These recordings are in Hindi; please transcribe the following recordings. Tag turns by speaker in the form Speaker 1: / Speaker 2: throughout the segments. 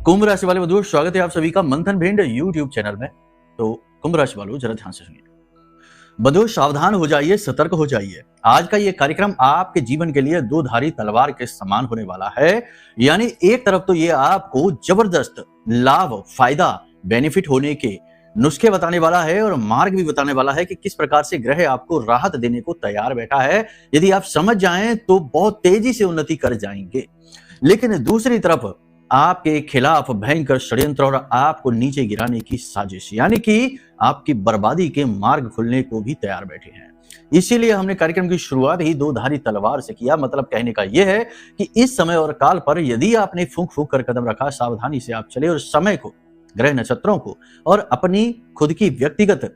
Speaker 1: कुंभ राशि वाले बंधुओं, स्वागत है आप सभी का मंथन भिंड यूट्यूब चैनल में। तो कुंभ राशि वालों, जरा ध्यान से सुनिए। बंधुओं, सावधान हो जाइए, सतर्क हो जाइए। आज का ये कार्यक्रम आपके जीवन के लिए दो धारी तलवार के समान होने वाला है। यानी एक तरफ तो ये आपको जबरदस्त लाभ, फायदा, बेनिफिट होने के नुस्खे बताने वाला है और मार्ग भी बताने वाला है कि किस प्रकार से ग्रह आपको राहत देने को तैयार बैठा है। यदि आप समझ जाएं तो बहुत तेजी से उन्नति कर जाएंगे। लेकिन दूसरी तरफ आपके खिलाफ भयंकर षड्यंत्र और आपको नीचे गिराने की साजिश, यानी कि आपकी बर्बादी के मार्ग खुलने को भी तैयार बैठे हैं। इसीलिए हमने कार्यक्रम की शुरुआत ही दो धारी तलवार से किया। मतलब कहने का यह है कि इस समय और काल पर यदि आपने फूंक फूंक कर कदम रखा, सावधानी से आप चले और समय को, ग्रह नक्षत्रों को और अपनी खुद की व्यक्तिगत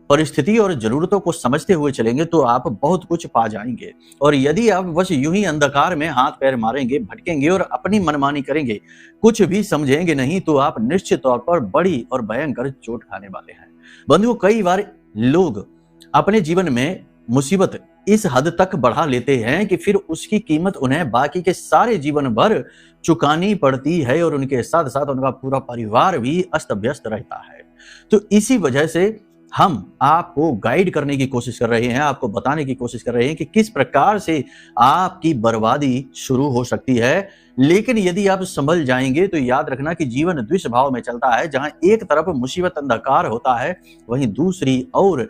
Speaker 1: परिस्थिति और जरूरतों को समझते हुए चलेंगे तो आप बहुत कुछ पा जाएंगे। और यदि आप बस यूं ही अंधकार में हाथ पैर मारेंगे, भटकेंगे और अपनी मनमानी करेंगे, कुछ भी समझेंगे नहीं, तो आप निश्चित तौर पर बड़ी और भयंकर चोट खाने वाले हैं। बंधुओं, कई बार लोग अपने जीवन में मुसीबत इस हद तक बढ़ा लेते हैं कि फिर उसकी कीमत उन्हें बाकी के सारे जीवन भर चुकानी पड़ती है और उनके साथ साथ उनका पूरा परिवार भी अस्त व्यस्त रहता है। तो इसी वजह से हम आपको गाइड करने की कोशिश कर रहे हैं, आपको बताने की कोशिश कर रहे हैं कि किस प्रकार से आपकी बर्बादी शुरू हो सकती है। लेकिन यदि आप संभल जाएंगे तो याद रखना कि जीवन द्विस्वभाव में चलता है। जहां एक तरफ मुसीबत अंधकार होता है, वहीं दूसरी ओर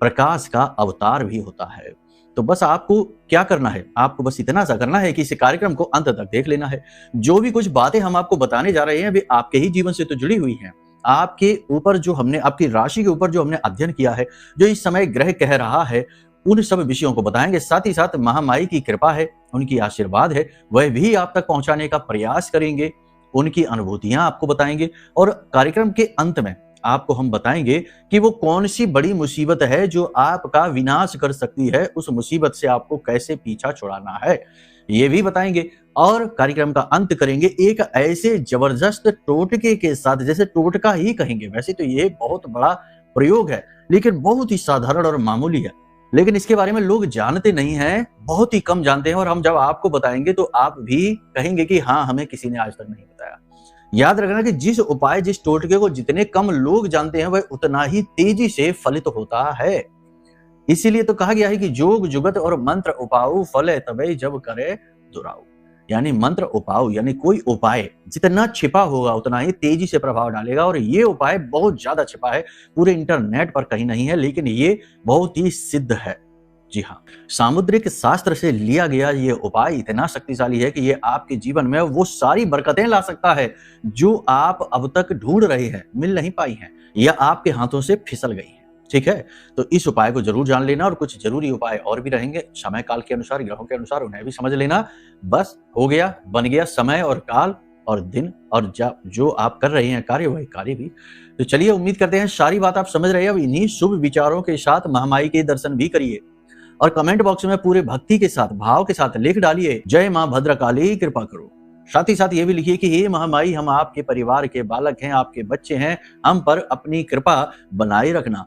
Speaker 1: प्रकाश का अवतार भी होता है। तो बस आपको क्या करना है, आपको बस इतना सा करना है कि इस कार्यक्रम को अंत तक देख लेना है। जो भी कुछ बातें हम आपको बताने जा रहे हैं वे आपके ही जीवन से तो जुड़ी हुई हैं। आपके ऊपर जो हमने, आपकी राशि के ऊपर जो हमने अध्ययन किया है, जो इस समय ग्रह कह रहा है, उन सब विषयों को बताएंगे। साथ ही साथ महामाई की कृपा है, उनकी आशीर्वाद है, वह भी आप तक पहुंचाने का प्रयास करेंगे। उनकी अनुभूतियां आपको बताएंगे और कार्यक्रम के अंत में आपको हम बताएंगे कि वो कौन सी बड़ी मुसीबत है जो आपका विनाश कर सकती है। उस मुसीबत से आपको कैसे पीछा छुड़ाना है, ये भी बताएंगे। और कार्यक्रम का अंत करेंगे एक ऐसे जबरदस्त टोटके के साथ, जैसे टोटका ही कहेंगे। वैसे तो ये बहुत बड़ा प्रयोग है, लेकिन बहुत ही साधारण और मामूली है। लेकिन इसके बारे में लोग जानते नहीं हैं, बहुत ही कम जानते हैं। और हम जब आपको बताएंगे तो आप भी कहेंगे कि हाँ, हमें किसी ने आज तक नहीं बताया। याद रखना कि जिस उपाय, जिस टोटके को जितने कम लोग जानते हैं, वह उतना ही तेजी से फलित होता है। इसीलिए तो कहा गया है कि जोग जुगत और मंत्र उपाऊ फले तबे जब करे दुराऊ। यानी मंत्र उपाऊ, यानी कोई उपाय जितना छिपा होगा उतना ही तेजी से प्रभाव डालेगा। और ये उपाय बहुत ज्यादा छिपा है, पूरे इंटरनेट पर कहीं नहीं है, लेकिन ये बहुत ही सिद्ध है। जी हाँ, सामुद्रिक शास्त्र से लिया गया ये उपाय इतना शक्तिशाली है कि ये आपके जीवन में वो सारी बरकतें ला सकता है जो आप अब तक ढूंढ रहे हैं, मिल नहीं पाई हैं या आपके हाथों से फिसल गई हैं। ठीक है, तो इस उपाय को जरूर जान लेना। और कुछ जरूरी उपाय और भी रहेंगे, समय काल के अनुसार, ग्रहों के अनुसार, उन्हें भी समझ लेना। बस हो गया, बन गया समय और काल और दिन और जो आप कर रहे हैं कार्य, वही कार्य भी। तो चलिए, उम्मीद करते हैं सारी बात आप समझ रहे हैं। अब इन्हीं शुभ विचारों के साथ महामाई के दर्शन भी करिए और कमेंट बॉक्स में पूरे भक्ति के साथ, भाव के साथ लिख डालिए, जय मां भद्रकाली कृपा करो। साथ ही साथ ये भी लिखिए कि हे महामाई, हम आपके परिवार के बालक हैं, आपके बच्चे हैं, हम पर अपनी कृपा बनाए रखना।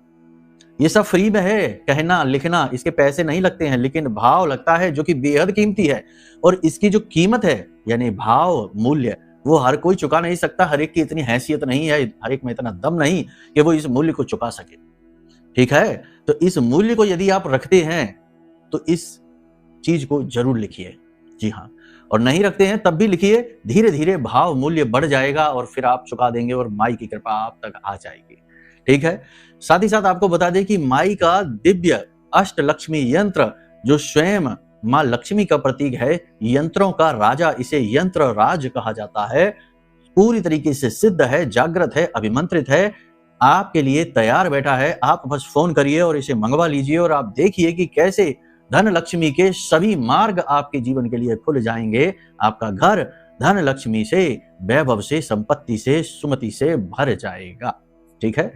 Speaker 1: ये सब फ्री में है, कहना लिखना, इसके पैसे नहीं लगते हैं, लेकिन भाव लगता है जो कि बेहद कीमती है। और इसकी जो कीमत है, यानी भाव मूल्य, वो हर कोई चुका नहीं सकता। हर एक की इतनी हैसियत नहीं है, हर एक में इतना दम नहीं कि वो इस मूल्य को चुका सके। ठीक है, तो इस मूल्य को यदि आप रखते हैं तो इस चीज को जरूर लिखिए। जी हाँ, और नहीं रखते हैं तब भी लिखिए। धीरे धीरे भाव मूल्य बढ़ जाएगा और फिर आप चुका देंगे और माई की कृपा आप तक आ जाएगी। ठीक है, साथ ही साथ आपको बता दें कि माई का दिव्य अष्टलक्ष्मी यंत्र, जो स्वयं मां लक्ष्मी का प्रतीक है, यंत्रों का राजा, इसे यंत्र राज कहा जाता है, पूरी तरीके से सिद्ध है, जागृत है, अभिमंत्रित है, आपके लिए तैयार बैठा है। आप बस फोन करिए और इसे मंगवा लीजिए और आप देखिए कि कैसे धन लक्ष्मी के सभी मार्ग आपके जीवन के लिए खुल जाएंगे। आपका घर धन लक्ष्मी से, वैभव से, संपत्ति से, सुमति से भर जाएगा। ठीक है,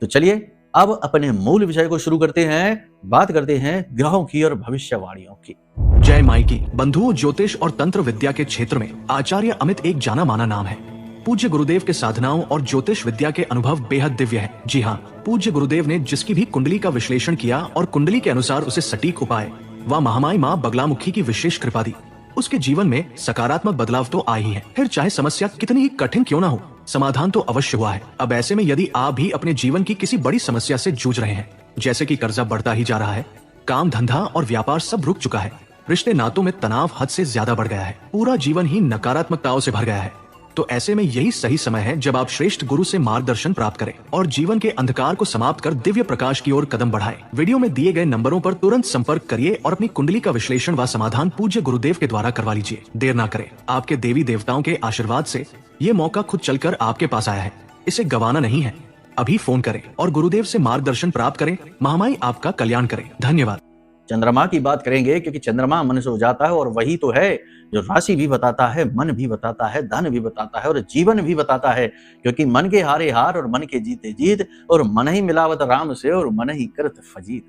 Speaker 1: तो चलिए अब अपने मूल विषय को शुरू करते हैं। बात करते हैं ग्रहों की और भविष्यवाणियों की।
Speaker 2: जय माई की। बंधुओं, ज्योतिष और तंत्र विद्या के क्षेत्र में आचार्य अमित एक जाना माना नाम है। पूज्य गुरुदेव के साधनाओं और ज्योतिष विद्या के अनुभव बेहद दिव्य है। जी हाँ, पूज्य गुरुदेव ने जिसकी भी कुंडली का विश्लेषण किया और कुंडली के अनुसार उसे सटीक उपाय व महामाई माँ बगलामुखी की विशेष कृपा दी। उसके जीवन में सकारात्मक बदलाव तो आए ही है। फिर चाहे समस्या कितनी ही कठिन क्यों ना हो, समाधान तो अवश्य हुआ है। अब ऐसे में यदि आप भी अपने जीवन की किसी बड़ी समस्या से जूझ रहे हैं, जैसे कि कर्जा बढ़ता ही जा रहा है, काम धंधा और व्यापार सब रुक चुका है, रिश्ते नातों में तनाव हद से ज्यादा बढ़ गया है, पूरा जीवन ही नकारात्मकताओं से भर गया है, तो ऐसे में यही सही समय है जब आप श्रेष्ठ गुरु से मार्गदर्शन प्राप्त करें और जीवन के अंधकार को समाप्त कर दिव्य प्रकाश की ओर कदम बढ़ाएं। वीडियो में दिए गए नंबरों पर तुरंत संपर्क करिए और अपनी कुंडली का विश्लेषण व समाधान पूज्य गुरुदेव के द्वारा करवा लीजिए। देर ना करें, आपके देवी देवताओं के आशीर्वाद से ये मौका खुद चलकर आपके पास आया है, इसे गंवाना नहीं है। अभी फोन करें और गुरुदेव से मार्गदर्शन प्राप्त करें। महामाई आपका कल्याण करे। धन्यवाद।
Speaker 1: चंद्रमा की बात करेंगे क्योंकि चंद्रमा मन से उजाता है और वही तो है जो राशि भी बताता है, मन भी बताता है, धन भी बताता है और जीवन भी बताता है, क्योंकि मन के हारे हार और मन के जीते जीत और मन ही मिलावत राम से और मन ही करत फजीत।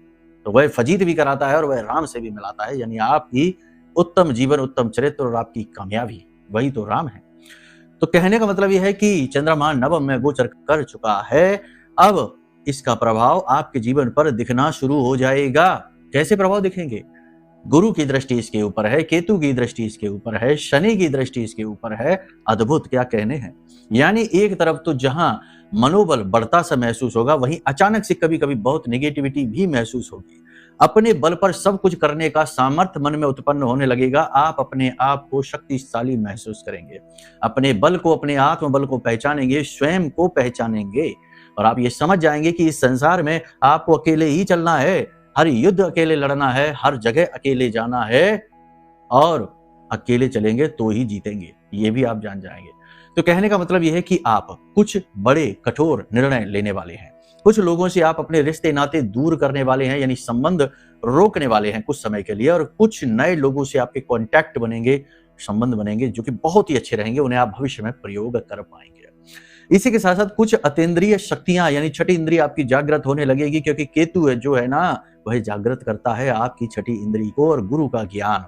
Speaker 1: तो वह फजीत भी कराता है और वह राम से भी मिलाता है, यानी आपकी उत्तम जीवन, उत्तम चरित्र और आपकी कामयाबी वही तो राम है। तो कहने का मतलब यह है कि चंद्रमा नवम में गोचर कर चुका है, अब इसका प्रभाव आपके जीवन पर दिखना शुरू हो जाएगा। कैसे प्रभाव दिखेंगे? गुरु की दृष्टि इसके ऊपर है, केतु की दृष्टि इसके ऊपर है, शनि की दृष्टि इसके ऊपर है। अद्भुत क्या कहने हैं। यानी एक तरफ तो जहां मनोबल बढ़ता सा महसूस होगा, वहीं अचानक से कभी कभी बहुत नेगेटिविटी भी महसूस होगी। अपने बल पर सब कुछ करने का सामर्थ्य मन में उत्पन्न होने लगेगा। आप अपने आप को शक्तिशाली महसूस करेंगे, अपने बल को, अपने आत्मबल को पहचानेंगे, स्वयं को पहचानेंगे और आप ये समझ जाएंगे कि इस संसार में आपको अकेले ही चलना है, हर युद्ध अकेले लड़ना है, हर जगह अकेले जाना है और अकेले चलेंगे तो ही जीतेंगे, ये भी आप जान जाएंगे। तो कहने का मतलब यह है कि आप कुछ बड़े कठोर निर्णय लेने वाले हैं। कुछ लोगों से आप अपने रिश्ते नाते दूर करने वाले हैं, यानी संबंध रोकने वाले हैं कुछ समय के लिए, और कुछ नए लोगों से आपके कॉन्टैक्ट बनेंगे, संबंध बनेंगे जो कि बहुत ही अच्छे रहेंगे, उन्हें आप भविष्य में प्रयोग कर पाएंगे। इसी के साथ साथ कुछ अतीन्द्रिय शक्तियां यानी छठी इंद्रिय आपकी जागृत होने लगेगी, क्योंकि केतु है जो है ना, वह जागृत करता है आपकी छठी इंद्रिय को और गुरु का ज्ञान,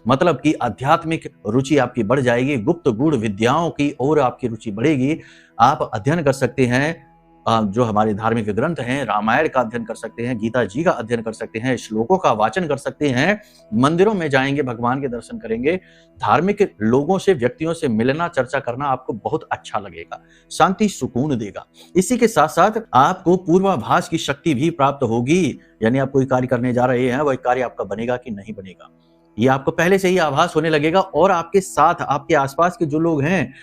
Speaker 1: मतलब कि आध्यात्मिक रुचि आपकी बढ़ जाएगी, गुप्त गूढ़ विद्याओं की ओर आपकी रुचि बढ़ेगी। आप अध्ययन कर सकते हैं, जो हमारे धार्मिक ग्रंथ हैं, रामायण का अध्ययन कर सकते हैं, गीता जी का अध्ययन कर सकते हैं, श्लोकों का वाचन कर सकते हैं, मंदिरों में जाएंगे, भगवान के दर्शन करेंगे, धार्मिक लोगों से, व्यक्तियों से मिलना, चर्चा करना आपको बहुत अच्छा लगेगा, शांति सुकून देगा। इसी के साथ साथ आपको पूर्वाभास की शक्ति भी प्राप्त होगी, यानी आप कोई कार्य करने जा रहे हैं, वह कार्य आपका बनेगा कि नहीं बनेगा, ये आपको पहले से ही आभास होने लगेगा, और आपके साथ आपके आसपास के जो लोग हैं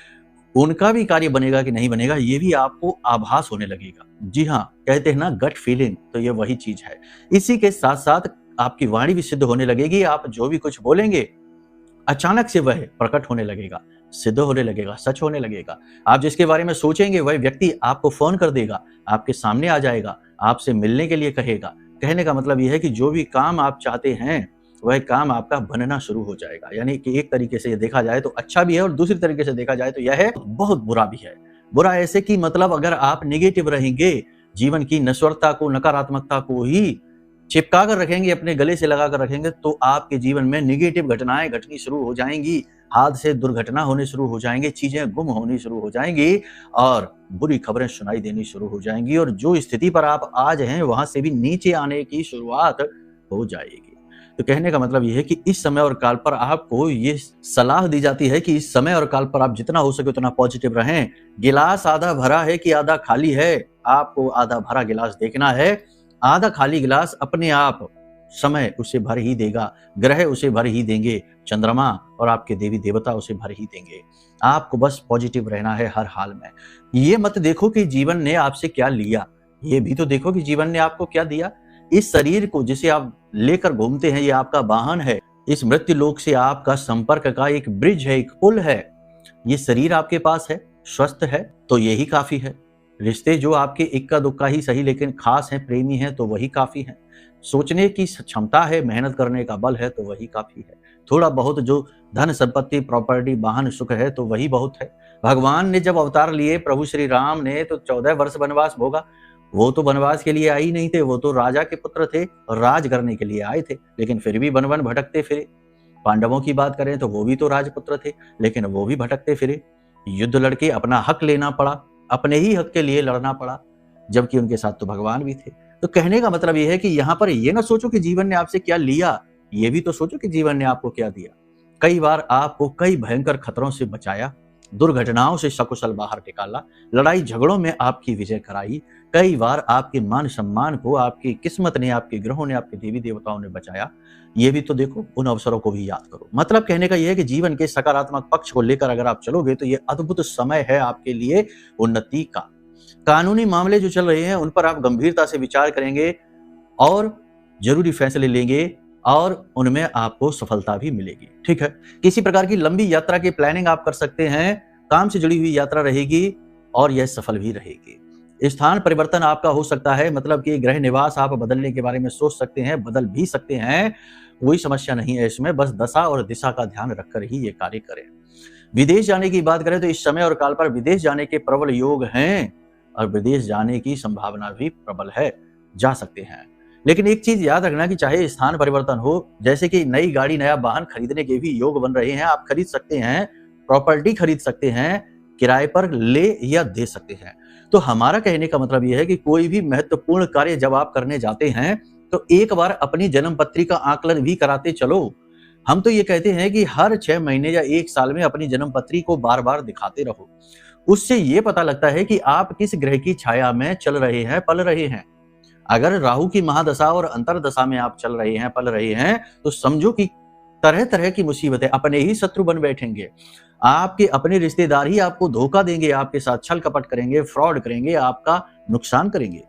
Speaker 1: उनका भी कार्य बनेगा कि नहीं बनेगा, ये भी आपको आभास होने लगेगा। जी हाँ, कहते हैं ना गट फीलिंग, तो ये वही चीज है। इसी के साथ साथ आपकी वाणी भी सिद्ध होने लगेगी, आप जो भी कुछ बोलेंगे अचानक से वह प्रकट होने लगेगा, सिद्ध होने लगेगा, सच होने लगेगा। आप जिसके बारे में सोचेंगे वह व्यक्ति आपको फोन कर देगा, आपके सामने आ जाएगा, आपसे मिलने के लिए कहेगा। कहने का मतलब यह है कि जो भी काम आप चाहते हैं वह काम आपका बनना शुरू हो जाएगा। यानी कि एक तरीके से ये देखा जाए तो अच्छा भी है और दूसरी तरीके से देखा जाए तो यह है बहुत बुरा भी है। बुरा ऐसे कि मतलब अगर आप नेगेटिव रहेंगे, जीवन की नश्वरता को, नकारात्मकता को ही चिपका कर रखेंगे, अपने गले से लगा कर रखेंगे, तो आपके जीवन में नेगेटिव घटनाएं घटनी शुरू हो जाएंगी, हादसे, दुर्घटना होने शुरू हो जाएंगे, चीजें गुम होनी शुरू हो जाएंगी और बुरी खबरें सुनाई देनी शुरू हो जाएंगी, और जो स्थिति पर आप आज हैं वहां से भी नीचे आने की शुरुआत हो जाएगी। तो कहने का मतलब यह है कि इस समय और काल पर आपको ये सलाह दी जाती है कि इस समय और काल पर आप जितना हो सके उतना पॉजिटिव रहें। गिलास आधा भरा है कि आधा खाली है, आपको आधा भरा गिलास देखना है। आधा खाली गिलास अपने आप समय उसे भर ही देगा, ग्रह उसे भर ही देंगे, चंद्रमा और आपके देवी देवता उसे भर ही देंगे। आपको बस पॉजिटिव रहना है हर हाल में। ये मत देखो कि जीवन ने आपसे क्या लिया, ये भी तो देखो कि जीवन ने आपको क्या दिया। इस शरीर को जिसे आप लेकर घूमते हैं, ये आपका वाहन है, इस मृत्यु लोक से आपका संपर्क का एक ब्रिज है, एक पुल है। ये शरीर आपके पास है, स्वस्थ है तो यही काफी है। रिश्ते जो आपके इक्का दुक्का ही सही लेकिन खास हैं, प्रेमी हैं, तो वही काफी है। सोचने की क्षमता है, मेहनत करने का बल है, तो वही काफी है। थोड़ा बहुत जो धन संपत्ति, प्रॉपर्टी, वाहन, सुख है, तो वही बहुत है। भगवान ने जब अवतार लिए, प्रभु श्री राम ने तो 14 वर्ष वनवास भोगा। वो तो वनवास के लिए आए ही नहीं थे, वो तो राजा के पुत्र थे और राज करने के लिए आए थे, लेकिन फिर भी वन वन भटकते फिरे। पांडवों की बात करें तो वो भी तो राजपुत्र थे, लेकिन वो भी भटकते फिरे। युद्ध लड़के अपना हक लेना पड़ा, अपने ही हक के लिए लड़ना पड़ा, जबकि उनके साथ तो भगवान भी थे। तो कहने का मतलब यह है कि यहाँ पर ये ना सोचो कि जीवन ने आपसे क्या लिया, ये भी तो सोचो कि जीवन ने आपको क्या दिया। कई बार आपको कई भयंकर खतरों से बचाया, दुर्घटनाओं से सकुशल बाहर निकाला, लड़ाई झगड़ों में आपकी विजय कराई। कई बार आपके मान सम्मान को आपकी किस्मत ने, आपके ग्रहों ने, आपके देवी देवताओं ने बचाया। ये भी तो देखो, उन अवसरों को भी याद करो। मतलब कहने का यह है कि जीवन के सकारात्मक पक्ष को लेकर अगर आप चलोगे तो ये अद्भुत समय है आपके लिए उन्नति का। कानूनी मामले जो चल रहे हैं उन पर आप गंभीरता से विचार करेंगे और जरूरी फैसले लेंगे और उनमें आपको सफलता भी मिलेगी। ठीक है, किसी प्रकार की लंबी यात्रा की प्लानिंग आप कर सकते हैं, काम से जुड़ी हुई यात्रा रहेगी और यह सफल भी रहेगी। स्थान परिवर्तन आपका हो सकता है, मतलब कि गृह निवास आप बदलने के बारे में सोच सकते हैं, बदल भी सकते हैं, कोई समस्या नहीं है इसमें, बस दशा और दिशा का ध्यान रखकर ही ये कार्य करें। विदेश जाने की बात करें तो इस समय और काल पर विदेश जाने के प्रबल योग हैं और विदेश जाने की संभावना भी प्रबल है, जा सकते हैं। लेकिन एक चीज याद रखना कि चाहे स्थान परिवर्तन हो, जैसे कि नई गाड़ी, नया वाहन खरीदने के भी योग बन रहे हैं, आप खरीद सकते हैं, प्रॉपर्टी खरीद सकते हैं, किराए पर ले या दे सकते हैं। तो हमारा कहने का मतलब यह है कि कोई भी महत्वपूर्ण कार्य जब आप करने जाते हैं तो एक बार अपनी जन्म पत्री का आकलन भी कराते चलो। हम तो ये कहते हैं कि हर 6 महीने या 1 साल में अपनी जन्म पत्री को बार बार दिखाते रहो। उससे ये पता लगता है कि आप किस ग्रह की छाया में चल रहे हैं, पल रहे हैं। अगर राहु की महादशा और अंतरदशा में आप चल रहे हैं, पल रहे हैं, तो समझो कि तरह तरह की मुसीबतें, अपने ही शत्रु बन बैठेंगे। आपके अपने रिश्तेदार ही आपको धोखा देंगे, आपके साथ छल कपट करेंगे, फ्रॉड करेंगे, आपका नुकसान करेंगे।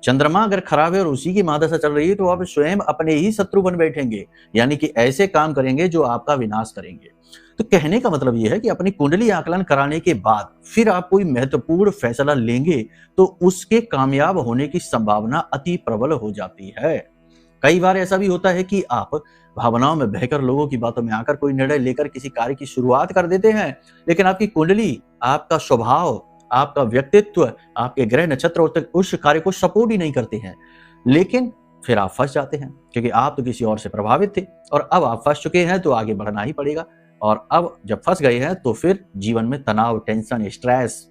Speaker 1: चंद्रमा अगर खराब है और उसी की महादशा चल रही है तो आप स्वयं अपने ही शत्रु बन बैठेंगे, यानी कि ऐसे काम करेंगे जो आपका विनाश करेंगे। तो कहने का मतलब यह है कि अपनी कुंडली आकलन कराने के बाद फिर आप कोई महत्वपूर्ण फैसला लेंगे तो उसके कामयाब होने की संभावना अति प्रबल हो जाती है। कई बार ऐसा भी होता है कि आप भावनाओं में बहकर लोगों की बातों में आकर कोई निर्णय लेकर किसी कार्य की शुरुआत कर देते हैं, लेकिन आपकी कुंडली, आपका स्वभाव, आपका व्यक्तित्व, आपके ग्रह नक्षत्र उस कार्य को सपोर्ट ही नहीं करते हैं। लेकिन फिर आप फंस जाते हैं, क्योंकि आप तो किसी और से प्रभावित थे और अब आप फंस चुके हैं तो आगे बढ़ना ही पड़ेगा। और अब जब फंस गए हैं तो फिर जीवन में तनाव, टेंशन, स्ट्रेस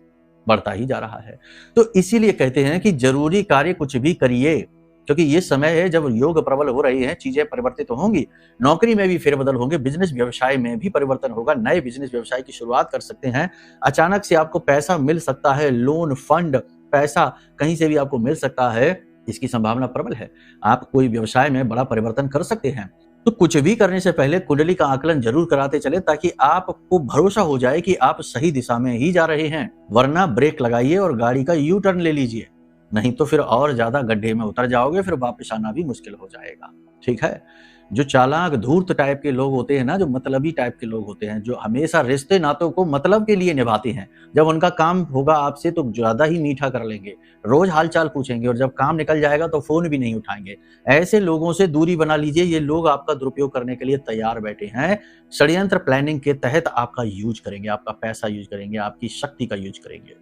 Speaker 1: बढ़ता ही जा रहा है। तो इसीलिए कहते हैं कि जरूरी कार्य कुछ भी करिए, क्योंकि ये समय है जब योग प्रबल हो रही है, चीजें परिवर्तित तो होंगी, नौकरी में भी फेरबदल होंगे, बिजनेस व्यवसाय में भी परिवर्तन होगा, नए बिजनेस व्यवसाय की शुरुआत कर सकते हैं। अचानक से आपको पैसा मिल सकता है, लोन, फंड, पैसा कहीं से भी आपको मिल सकता है, इसकी संभावना प्रबल है। आप कोई व्यवसाय में बड़ा परिवर्तन कर सकते हैं। तो कुछ भी करने से पहले कुंडली का आकलन जरूर कराते चले, ताकि आपको भरोसा हो जाए कि आप सही दिशा में ही जा रहे हैं। वरना ब्रेक लगाइए और गाड़ी का यू टर्न ले लीजिए, नहीं तो फिर और ज्यादा गड्ढे में उतर जाओगे, फिर वापस आना भी मुश्किल हो जाएगा। ठीक है, जो चालाक धूर्त टाइप के लोग होते हैं ना, जो मतलबी टाइप के लोग होते हैं, जो हमेशा रिश्ते नातों को मतलब के लिए निभाते हैं, जब उनका काम होगा आपसे तो ज्यादा ही मीठा कर लेंगे, रोज हालचाल पूछेंगे और जब काम निकल जाएगा तो फोन भी नहीं उठाएंगे। ऐसे लोगों से दूरी बना लीजिए। ये लोग आपका दुरुपयोग करने के लिए तैयार बैठे हैं, षड्यंत्र प्लानिंग के तहत आपका यूज करेंगे, आपका पैसा यूज करेंगे, आपकी शक्ति का यूज करेंगे।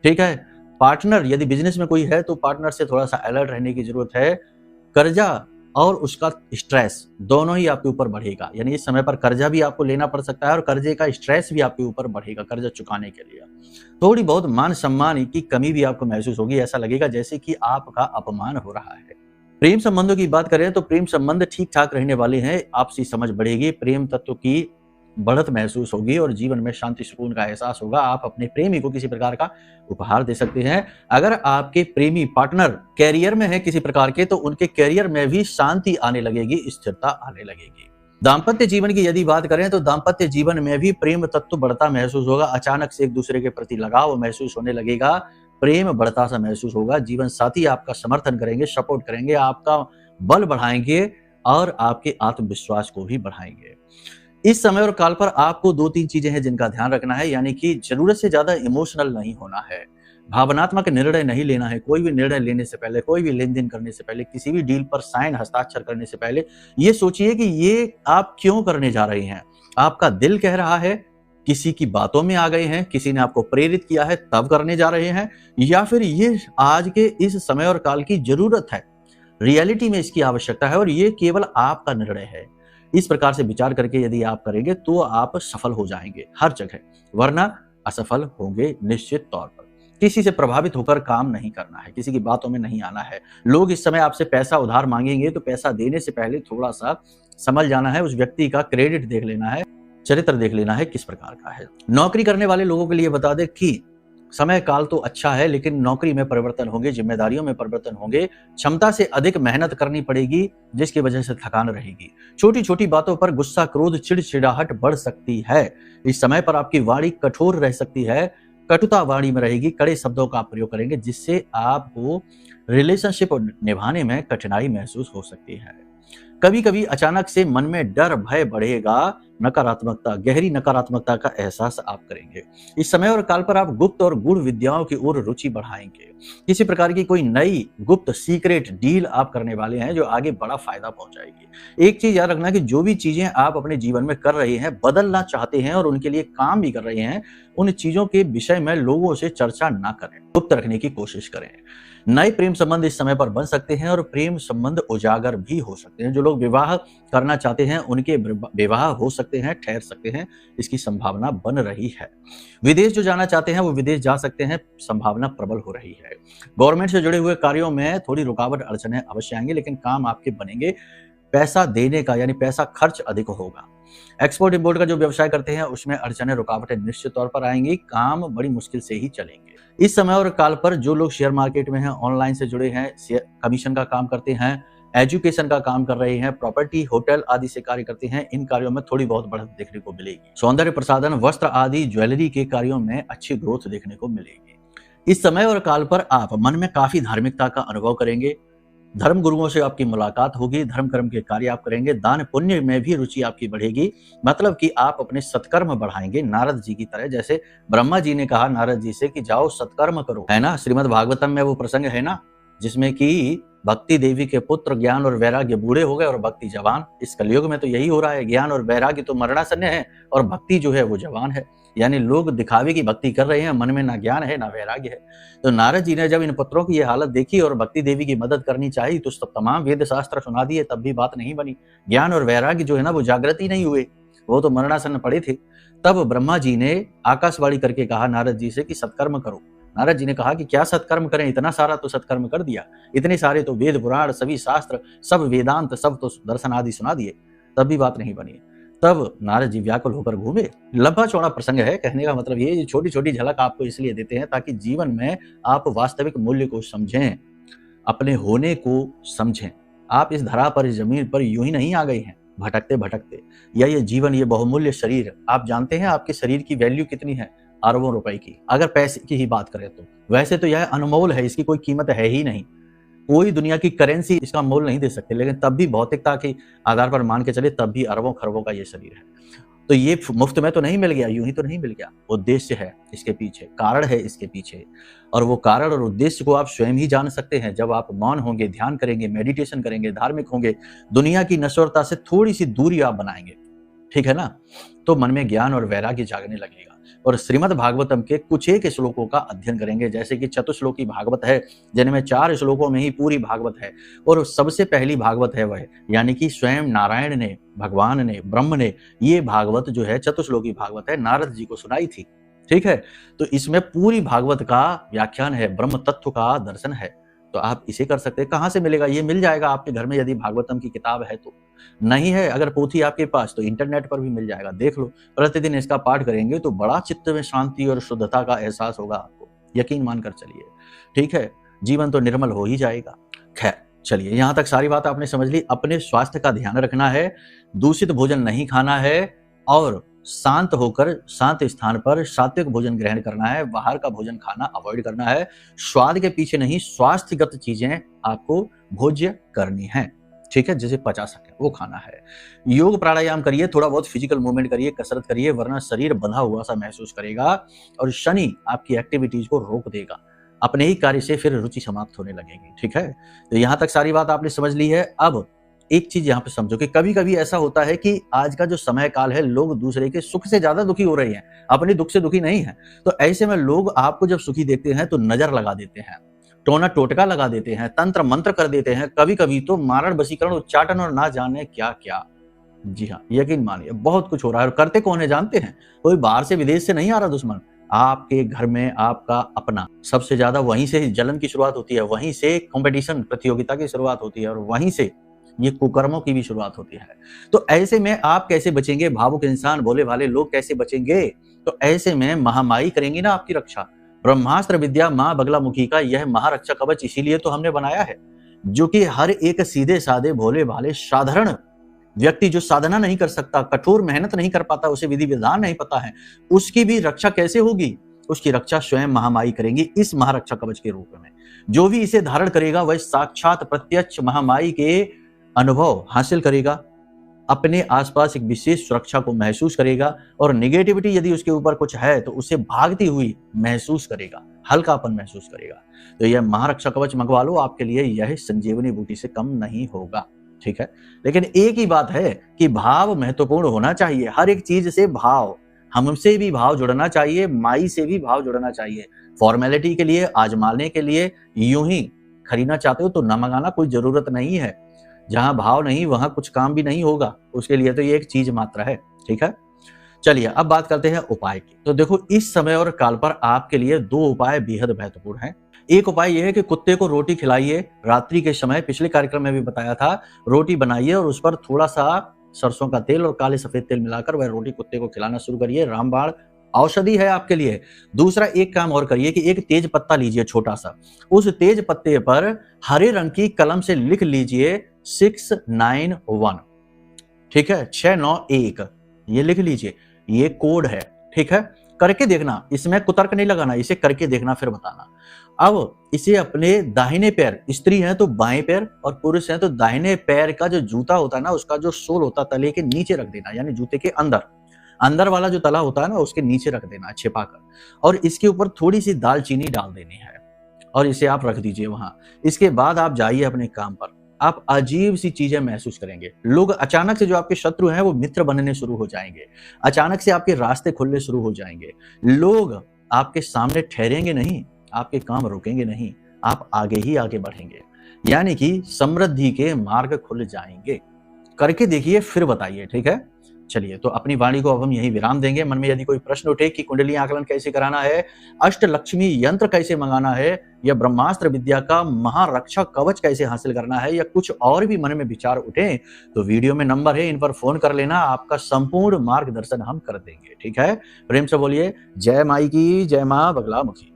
Speaker 1: ठीक है, पार्टनर यदि बिजनेस में कोई है तो पार्टनर से थोड़ा सा अलर्ट रहने की जरूरत है। कर्जा और उसका स्ट्रेस दोनों ही आपके ऊपर बढ़ेगा, यानी इस समय पर कर्जा भी आपको लेना पड़ सकता है और कर्जे का स्ट्रेस भी आपके ऊपर बढ़ेगा। कर्जा चुकाने के लिए थोड़ी बहुत मान सम्मान की कमी भी आपको महसूस होगी, ऐसा लगेगा जैसे कि आपका अपमान हो रहा है। प्रेम संबंधों की बात करें तो प्रेम संबंध ठीक ठाक रहने वाले हैं, आपसी समझ बढ़ेगी, प्रेम तत्व की बढ़त महसूस होगी और जीवन में शांति सुकून का एहसास होगा। आप अपने प्रेमी को किसी प्रकार का उपहार दे सकते हैं। अगर आपके प्रेमी पार्टनर कैरियर में है किसी प्रकार के, तो उनके कैरियर में भी शांति आने लगेगी, स्थिरता आने लगेगी। दाम्पत्य जीवन की यदि बात करें तो दाम्पत्य जीवन में भी प्रेम तत्व बढ़ता महसूस होगा। अचानक से एक दूसरे के प्रति लगाव महसूस होने लगेगा, प्रेम बढ़ता सा महसूस होगा। जीवन साथी आपका समर्थन करेंगे, सपोर्ट करेंगे, आपका बल बढ़ाएंगे और आपके आत्मविश्वास को भी बढ़ाएंगे। इस समय और काल पर आपको 2-3 चीजें हैं जिनका ध्यान रखना है, यानी कि जरूरत से ज्यादा इमोशनल नहीं होना है, भावनात्मक निर्णय नहीं लेना है। कोई भी निर्णय लेने से पहले, कोई भी लेन देन करने से पहले, किसी भी डील पर साइन हस्ताक्षर करने से पहले ये सोचिए कि ये आप क्यों करने जा रहे हैं। आपका दिल कह रहा है, किसी की बातों में आ गए हैं, किसी ने आपको प्रेरित किया है तब करने जा रहे हैं, या फिर ये आज के इस समय और काल की जरूरत है, रियलिटी में इसकी आवश्यकता है और ये केवल आपका निर्णय है। इस प्रकार से विचार करके यदि आप करेंगे तो आप सफल हो जाएंगे हर जगह, वरना असफल होंगे निश्चित तौर पर। किसी से प्रभावित होकर काम नहीं करना है, किसी की बातों में नहीं आना है। लोग इस समय आपसे पैसा उधार मांगेंगे तो पैसा देने से पहले थोड़ा सा समझ जाना है, उस व्यक्ति का क्रेडिट देख लेना है। चरित्र देख लेना है किस प्रकार का है। नौकरी करने वाले लोगों के लिए बता दें कि समय काल तो अच्छा है, लेकिन नौकरी में परिवर्तन होंगे, जिम्मेदारियों में परिवर्तन होंगे, क्षमता से अधिक मेहनत करनी पड़ेगी, जिसकी वजह से थकान रहेगी। छोटी छोटी बातों पर गुस्सा, क्रोध, चिड़चिड़ाहट बढ़ सकती है। इस समय पर आपकी वाणी कठोर रह सकती है, कटुता वाणी में रहेगी, कड़े शब्दों का आप प्रयोग करेंगे, जिससे आपको रिलेशनशिप निभाने में कठिनाई महसूस हो सकती है। कभी कभी अचानक से मन में डर, भय बढ़ेगा, नकारात्मकता, गहरी नकारात्मकता का एहसास आप करेंगे। इस समय और काल पर आप गुप्त और गूढ़ विद्याओं की ओर रुचि बढ़ाएंगे। किसी प्रकार की कोई नई गुप्त सीक्रेट डील आप करने वाले हैं जो आगे बड़ा फायदा पहुंचाएगी। एक चीज याद रखना कि जो भी चीजें आप अपने जीवन में कर रहे हैं, बदलना चाहते हैं और उनके लिए काम भी कर रहे हैं, उन चीजों के विषय में लोगों से चर्चा ना करें, गुप्त रखने की कोशिश करें। नए प्रेम संबंध इस समय पर बन सकते हैं और प्रेम संबंध उजागर भी हो सकते हैं। जो लोग विवाह करना चाहते हैं उनके विवाह हो सकते हैं, ठहर सकते हैं, इसकी संभावना बन रही है। विदेश जो जाना चाहते हैं वो विदेश जा सकते हैं, संभावना प्रबल हो रही है। गवर्नमेंट से जुड़े हुए कार्यों में थोड़ी रुकावट, अड़चनें अवश्य आएंगे, लेकिन काम आपके बनेंगे। पैसा देने का यानी पैसा खर्च अधिक होगा। एक्सपोर्ट इंपोर्ट का जो व्यवसाय करते हैं उसमें अड़चनें, रुकावटें निश्चित तौर पर आएंगी, काम बड़ी मुश्किल से ही चलेंगे। इस समय और काल पर जो लोग शेयर मार्केट में हैं, ऑनलाइन से जुड़े हैं, कमीशन का काम करते हैं, एजुकेशन का काम कर रहे हैं, प्रॉपर्टी, होटल आदि से कार्य करते हैं, इन कार्यों में थोड़ी बहुत बढ़त देखने को मिलेगी। सौंदर्य प्रसाधन, वस्त्र आदि, ज्वेलरी के कार्यों में अच्छी ग्रोथ देखने को मिलेगी। इस समय और काल पर आप मन में काफी धार्मिकता का अनुभव करेंगे। धर्म गुरुओं से आपकी मुलाकात होगी, धर्म कर्म के कार्य आप करेंगे, दान पुण्य में भी रुचि आपकी बढ़ेगी, मतलब कि आप अपने सत्कर्म बढ़ाएंगे नारद जी की तरह। जैसे ब्रह्मा जी ने कहा नारद जी से कि जाओ सत्कर्म करो, है ना। श्रीमद् भागवतम में वो प्रसंग है ना, जिसमें कि भक्ति देवी के पुत्र ज्ञान और वैराग्य बूढ़े हो गए और भक्ति जवान। इस कलयुग में तो यही हो रहा है, ज्ञान और वैराग्य तो मरणासन्न है और भक्ति जो है वो जवान है। यानी लोग दिखावे की भक्ति कर रहे हैं, मन में ना ज्ञान है ना वैराग्य है। तो नारद जी ने जब इन पुत्रों की ये हालत देखी और भक्ति देवी की मदद करनी चाहिए तो तमाम वेद शास्त्र सुना दिए, तब भी बात नहीं बनी। ज्ञान और वैराग्य जो है ना वो जागृत ही नहीं हुए, वो तो मरणासन्न पड़े थे। तब ब्रह्मा जी ने आकाशवाणी करके कहा नारद जी से कि सत्कर्म करो। नारद जी ने कहा कि क्या सत्कर्म करें, इतना सारा तो सत्कर्म कर दिया, इतने सारे तो वेद पुराण, सभी शास्त्र, सब वेदांत, सब तो दर्शन आदि सुना दिए, तब भी बात नहीं बनी। तब नारद जी व्याकुल होकर घूमे। लंबा चौड़ा प्रसंग है, कहने का मतलब ये छोटी छोटी झलक आपको इसलिए देते हैं ताकि जीवन में आप वास्तविक मूल्य को समझें, अपने होने को समझें। आप इस धरा पर, इस जमीन पर यूं ही नहीं आ गए हैं भटकते भटकते। ये जीवन, ये बहुमूल्य शरीर, आप जानते हैं आपके शरीर की वैल्यू कितनी है? अरबों रुपए की, अगर पैसे की ही बात करें तो। वैसे तो यह अनमोल है, इसकी कोई कीमत है ही नहीं, कोई दुनिया की करेंसी इसका मोल नहीं दे सकते, लेकिन तब भी भौतिकता के आधार पर मान के चले तब भी अरबों खरबों का ये शरीर है। तो ये मुफ्त में तो नहीं मिल गया, यूं ही तो नहीं मिल गया, उद्देश्य है इसके पीछे, कारण है इसके पीछे, और वो कारण और उद्देश्य को आप स्वयं ही जान सकते हैं जब आप मौन होंगे, ध्यान करेंगे, मेडिटेशन करेंगे, धार्मिक होंगे, दुनिया की नश्वरता से थोड़ी सी दूरी आप बनाएंगे, ठीक है ना। तो मन में ज्ञान और वैराग्य जागने लगेगा और श्रीमद् भागवतम के कुछ एक श्लोकों का अध्ययन करेंगे, जैसे कि चतुश्लोकी भागवत है जिनमें 4 श्लोकों में ही पूरी भागवत है, और सबसे पहली भागवत है वह, यानी कि स्वयं नारायण ने, भगवान ने, ब्रह्म ने ये भागवत जो है चतुश्लोकी भागवत है नारद जी को सुनाई थी, ठीक है। तो इसमें पूरी भागवत का व्याख्यान है, ब्रह्म तत्व का दर्शन है। तो आप इसे कर सकते हैं। कहाँ से मिलेगा? ये मिल जाएगा आपके घर में, यदि भागवतम की किताब है तो। नहीं है अगर पोथी आपके पास तो इंटरनेट पर भी मिल जाएगा, देख लो। प्रतिदिन इसका पाठ करेंगे तो बड़ा चित्त में शांति और शुद्धता का एहसास होगा आपको, यकीन मानकर चलिए, ठीक है। जीवन तो निर्मल हो ही जाएगा। खैर चलिए, यहाँ तक सारी बात आपने समझ ली। अपने स्वास्थ्य का ध्यान रखना है, दूषित भोजन नहीं खाना है और शांत होकर शांत स्थान पर सात्विक भोजन ग्रहण करना है। बाहर का भोजन खाना अवॉइड करना है। स्वाद के पीछे नहीं, स्वास्थ्यगत चीजें आपको भोज्य करनी है, ठीक है, जिसे पचा सके वो खाना है। योग प्राणायाम करिए, थोड़ा बहुत फिजिकल मूवमेंट करिए, कसरत करिए, वरना शरीर बंधा हुआ सा महसूस करेगा और शनि आपकी एक्टिविटीज को रोक देगा, अपने ही कार्य से फिर रुचि समाप्त होने लगेगी, ठीक है। तो यहाँ तक सारी बात आपने समझ ली है। अब एक चीज यहाँ पे समझो कि कभी कभी ऐसा होता है कि आज का जो समय काल है, लोग दूसरे के सुख से ज्यादा दुखी हो रहे हैं, अपने दुख से दुखी नहीं है। तो ऐसे में लोग आपको जब सुखी देखते हैं तो नजर लगा देते हैं, टोना टोटका लगा देते हैं, तंत्र मंत्र कर देते हैं, कभी कभी तो मारण, वशीकरण, उच्चाटन और ना जाने क्या क्या। जी हाँ, यकीन मानिए बहुत कुछ हो रहा है। और करते कौन है जानते हैं? कोई बाहर से विदेश से नहीं आ रहा दुश्मन, आपके घर में आपका अपना। सबसे ज्यादा वहीं से जलन की शुरुआत होती है, वहीं से कंपटीशन, प्रतियोगिता की शुरुआत होती है और वहीं से ये कुकर्मों की भी शुरुआत होती है। तो ऐसे में आप कैसे बचेंगे? भावुक इंसान, भोले भाले लोग कैसे बचेंगे? तो ऐसे में महामाई करेंगी ना आपकी रक्षा। ब्रह्मास्त्र विद्या मां बगलामुखी का यह महारक्षा कवच इसीलिए तो हमने बनाया है, जो कि हर एक सीधे साधे भोले भाले साधारण व्यक्ति जो साधना नहीं कर सकता, कठोर मेहनत नहीं कर पाता, उसे विधि विधान नहीं पता है, उसकी भी रक्षा कैसे होगी? उसकी रक्षा स्वयं महामाई करेंगी इस महारक्षा कवच के रूप में। जो भी इसे धारण करेगा वह साक्षात प्रत्यक्ष महामाई के अनुभव हासिल करेगा, अपने आसपास एक विशेष सुरक्षा को महसूस करेगा और निगेटिविटी यदि उसके ऊपर कुछ है तो उसे भागती हुई महसूस करेगा, हल्कापन महसूस करेगा। तो यह महारक्षा कवच मंगवा लो, आपके लिए यह संजीवनी बूटी से कम नहीं होगा। ठीक है, लेकिन एक ही बात है कि भाव महत्वपूर्ण होना चाहिए। हर एक चीज से भाव, हमसे भी भाव जुड़ना चाहिए, माई से भी भाव जुड़ना चाहिए। फॉर्मेलिटी के लिए, आजमाने के लिए यूं ही खरीदना चाहते हो तो न मंगाना, कोई जरूरत नहीं है। जहां भाव नहीं वहां कुछ काम भी नहीं होगा, उसके लिए तो ये एक चीज मात्र है। ठीक है, चलिए अब बात करते हैं उपाय की। तो देखो, इस समय और काल पर आपके लिए दो उपाय बेहद महत्वपूर्ण हैं। एक उपाय यह है कि कुत्ते को रोटी खिलाइए रात्रि के समय। पिछले कार्यक्रम में भी बताया था, रोटी बनाइए और उस पर थोड़ा सा सरसों का तेल और काले सफेद तेल मिलाकर वह रोटी कुत्ते को खिलाना शुरू करिए। रामबाण औषधि है आपके लिए। दूसरा एक काम और करिए कि एक तेज पत्ता लीजिए छोटा सा, उस तेज पत्ते पर हरे रंग की कलम से लिख लीजिए 691। ठीक है, 691 ये लिख लीजिए, ये कोड है। ठीक है, करके देखना, इसमें कुतर्क नहीं लगाना, इसे करके देखना फिर बताना। अब इसे अपने दाहिने पैर, स्त्री है तो बाएं पैर और पुरुष है तो दाहिने पैर का जो जूता होता है ना, उसका जो सोल होता है तले के नीचे रख देना, यानी जूते के अंदर, अंदर वाला जो तला होता है ना उसके नीचे रख देना छिपाकर, और इसके ऊपर थोड़ी सी दालचीनी डाल देनी है और इसे आप रख दीजिए वहां। इसके बाद आप जाइए अपने काम पर। आप अजीब सी चीजें महसूस करेंगे। लोग अचानक से, जो आपके शत्रु हैं वो मित्र बनने शुरू हो जाएंगे। अचानक से आपके रास्ते खुलने शुरू हो जाएंगे। लोग आपके सामने ठहरेंगे नहीं, आपके काम रुकेंगे नहीं, आप आगे ही आगे बढ़ेंगे, यानी कि समृद्धि के मार्ग खुल जाएंगे। करके देखिए फिर बताइए। ठीक है, चलिए तो अपनी वाणी को अब हम यही विराम देंगे। मन में यदि कोई प्रश्न उठे कि कुंडली आकलन कैसे कराना है, अष्टलक्ष्मी यंत्र कैसे मंगाना है, या ब्रह्मास्त्र विद्या का महारक्षा कवच कैसे हासिल करना है, या कुछ और भी मन में विचार उठे, तो वीडियो में नंबर है, इन पर फोन कर लेना, आपका संपूर्ण मार्गदर्शन हम कर देंगे। ठीक है, प्रेम से बोलिए जय माई की, जय मां बगलामुखी।